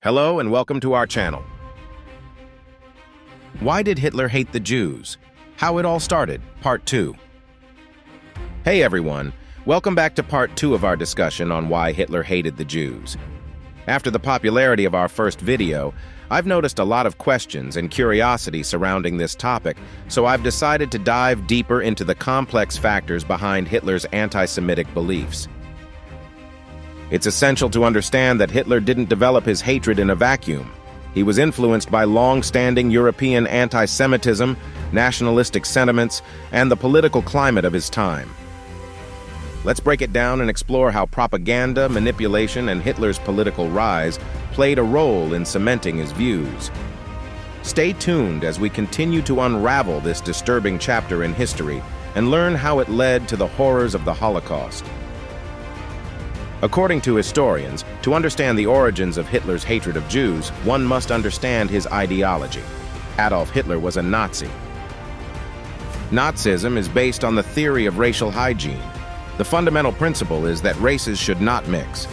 Hello and welcome to our channel. Why did Hitler hate the Jews? How it all started, Part 2. Hey everyone, welcome back to Part 2 of our discussion on why Hitler hated the Jews. After the popularity of our first video, I've noticed a lot of questions and curiosity surrounding this topic, so I've decided to dive deeper into the complex factors behind Hitler's anti-Semitic beliefs. It's essential to understand that Hitler didn't develop his hatred in a vacuum. He was influenced by long-standing European anti-Semitism, nationalistic sentiments, and the political climate of his time. Let's break it down and explore how propaganda, manipulation, and Hitler's political rise played a role in cementing his views. Stay tuned as we continue to unravel this disturbing chapter in history and learn how it led to the horrors of the Holocaust. According to historians, to understand the origins of Hitler's hatred of Jews, one must understand his ideology. Adolf Hitler was a Nazi. Nazism is based on the theory of racial hygiene. The fundamental principle is that races should not mix.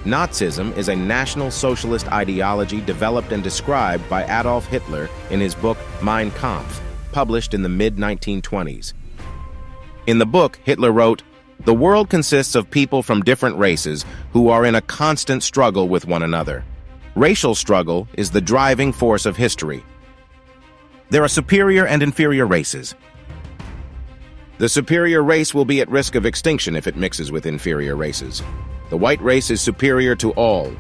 Nazism is a National Socialist ideology developed and described by Adolf Hitler in his book Mein Kampf, published in the mid-1920s. In the book, Hitler wrote, "The world consists of people from different races who are in a constant struggle with one another. Racial struggle is the driving force of history. There are superior and inferior races. The superior race will be at risk of extinction if it mixes with inferior races. The white race is superior to all."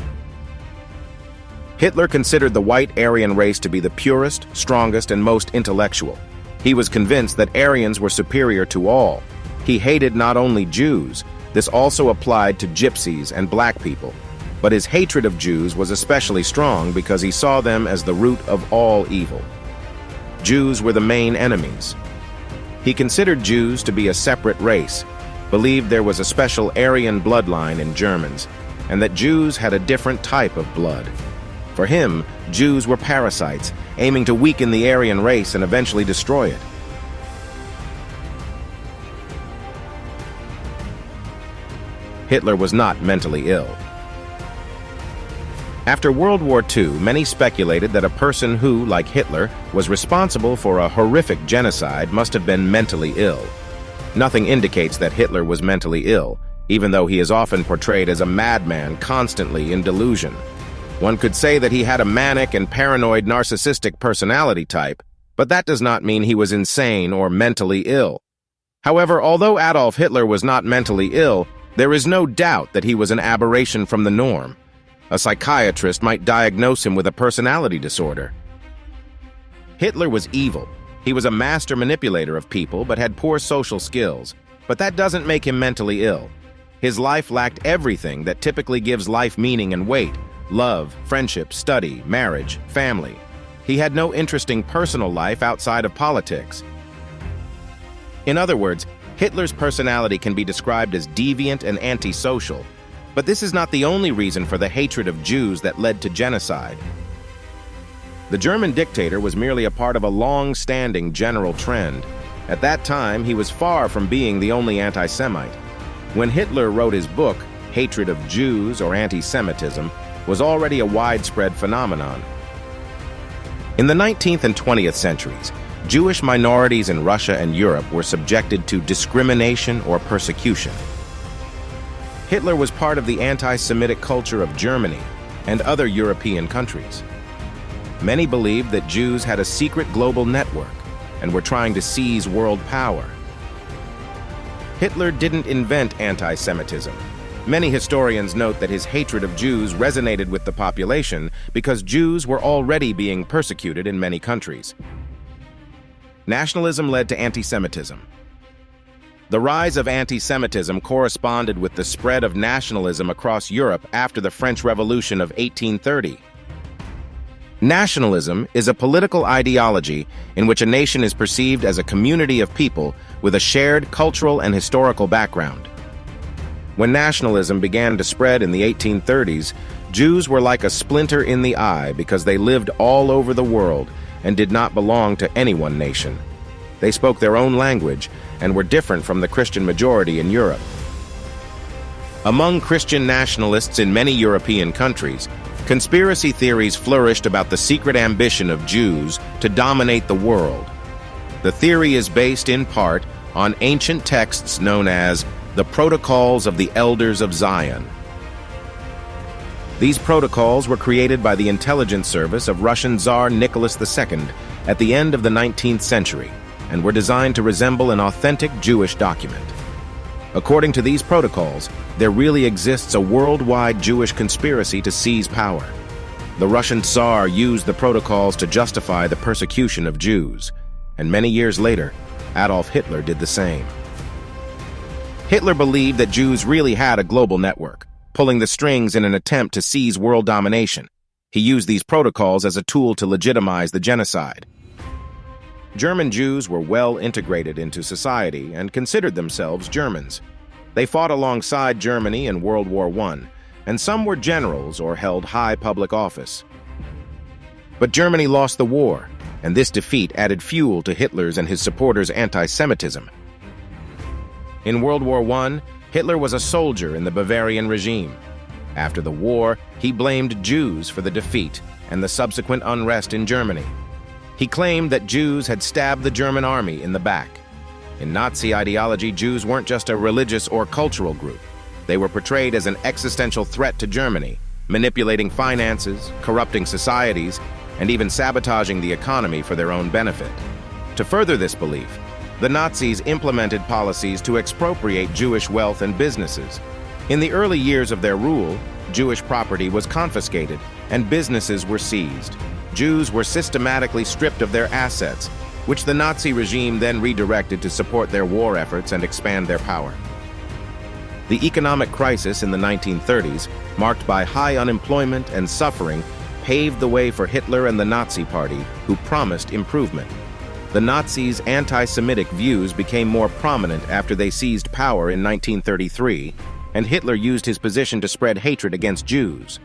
Hitler considered the white Aryan race to be the purest, strongest, and most intellectual. He was convinced that Aryans were superior to all. He hated not only Jews, this also applied to gypsies and black people. But his hatred of Jews was especially strong because he saw them as the root of all evil. Jews were the main enemies. He considered Jews to be a separate race, believed there was a special Aryan bloodline in Germans, and that Jews had a different type of blood. For him, Jews were parasites, aiming to weaken the Aryan race and eventually destroy it. Hitler was not mentally ill. After World War II, many speculated that a person who, like Hitler, was responsible for a horrific genocide must have been mentally ill. Nothing indicates that Hitler was mentally ill, even though he is often portrayed as a madman constantly in delusion. One could say that he had a manic and paranoid narcissistic personality type, but that does not mean he was insane or mentally ill. However, although Adolf Hitler was not mentally ill, there is no doubt that he was an aberration from the norm. A psychiatrist might diagnose him with a personality disorder. Hitler was evil. He was a master manipulator of people but had poor social skills. But that doesn't make him mentally ill. His life lacked everything that typically gives life meaning and weight: love, friendship, study, marriage, family. He had no interesting personal life outside of politics. In other words, Hitler's personality can be described as deviant and antisocial, but this is not the only reason for the hatred of Jews that led to genocide. The German dictator was merely a part of a long-standing general trend. At that time, he was far from being the only anti-Semite. When Hitler wrote his book, Hatred of Jews or Anti-Semitism was already a widespread phenomenon. In the 19th and 20th centuries, Jewish minorities in Russia and Europe were subjected to discrimination or persecution. Hitler was part of the anti-Semitic culture of Germany and other European countries. Many believed that Jews had a secret global network and were trying to seize world power. Hitler didn't invent anti-Semitism. Many historians note that his hatred of Jews resonated with the population because Jews were already being persecuted in many countries. Nationalism led to anti-Semitism. The rise of anti-Semitism corresponded with the spread of nationalism across Europe after the French Revolution of 1830. Nationalism is a political ideology in which a nation is perceived as a community of people with a shared cultural and historical background. When nationalism began to spread in the 1830s, Jews were like a splinter in the eye because they lived all over the world and did not belong to any one nation. They spoke their own language and were different from the Christian majority in Europe. Among Christian nationalists in many European countries, Conspiracy theories flourished about the secret ambition of Jews to dominate the world. The theory is based in part on ancient texts known as the Protocols of the Elders of Zion. These protocols were created by the intelligence service of Russian Tsar Nicholas II at the end of the 19th century and were designed to resemble an authentic Jewish document. According to these protocols, there really exists a worldwide Jewish conspiracy to seize power. The Russian Tsar used the protocols to justify the persecution of Jews, and many years later, Adolf Hitler did the same. Hitler believed that Jews really had a global network, pulling the strings in an attempt to seize world domination. He used these protocols as a tool to legitimize the genocide. German Jews were well integrated into society and considered themselves Germans. They fought alongside Germany in World War I, and some were generals or held high public office. But Germany lost the war, and this defeat added fuel to Hitler's and his supporters' anti-Semitism. In World War I, Hitler was a soldier in the Bavarian regime. After the war, he blamed Jews for the defeat and the subsequent unrest in Germany. He claimed that Jews had stabbed the German army in the back. In Nazi ideology, Jews weren't just a religious or cultural group. They were portrayed as an existential threat to Germany, manipulating finances, corrupting societies, and even sabotaging the economy for their own benefit. To further this belief, the Nazis implemented policies to expropriate Jewish wealth and businesses. In the early years of their rule, Jewish property was confiscated and businesses were seized. Jews were systematically stripped of their assets, which the Nazi regime then redirected to support their war efforts and expand their power. The economic crisis in the 1930s, marked by high unemployment and suffering, paved the way for Hitler and the Nazi Party, who promised improvement. The Nazis' anti-Semitic views became more prominent after they seized power in 1933, and Hitler used his position to spread hatred against Jews.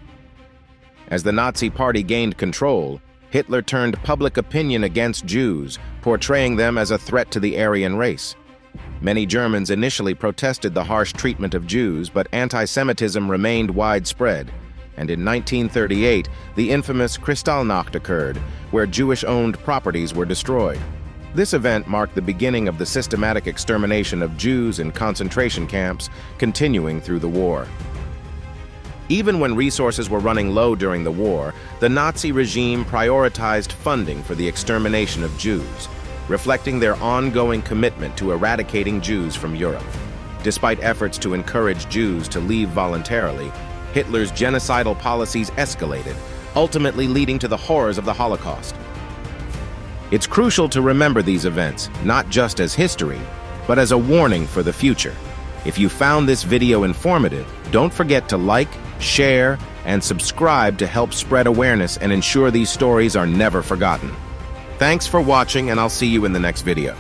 As the Nazi Party gained control, Hitler turned public opinion against Jews, portraying them as a threat to the Aryan race. Many Germans initially protested the harsh treatment of Jews, but anti-Semitism remained widespread, and in 1938, the infamous Kristallnacht occurred, where Jewish-owned properties were destroyed. This event marked the beginning of the systematic extermination of Jews in concentration camps, continuing through the war. Even when resources were running low during the war, the Nazi regime prioritized funding for the extermination of Jews, reflecting their ongoing commitment to eradicating Jews from Europe. Despite efforts to encourage Jews to leave voluntarily, Hitler's genocidal policies escalated, ultimately leading to the horrors of the Holocaust. It's crucial to remember these events, not just as history, but as a warning for the future. If you found this video informative, don't forget to like, share, and subscribe to help spread awareness and ensure these stories are never forgotten. Thanks for watching, and I'll see you in the next video.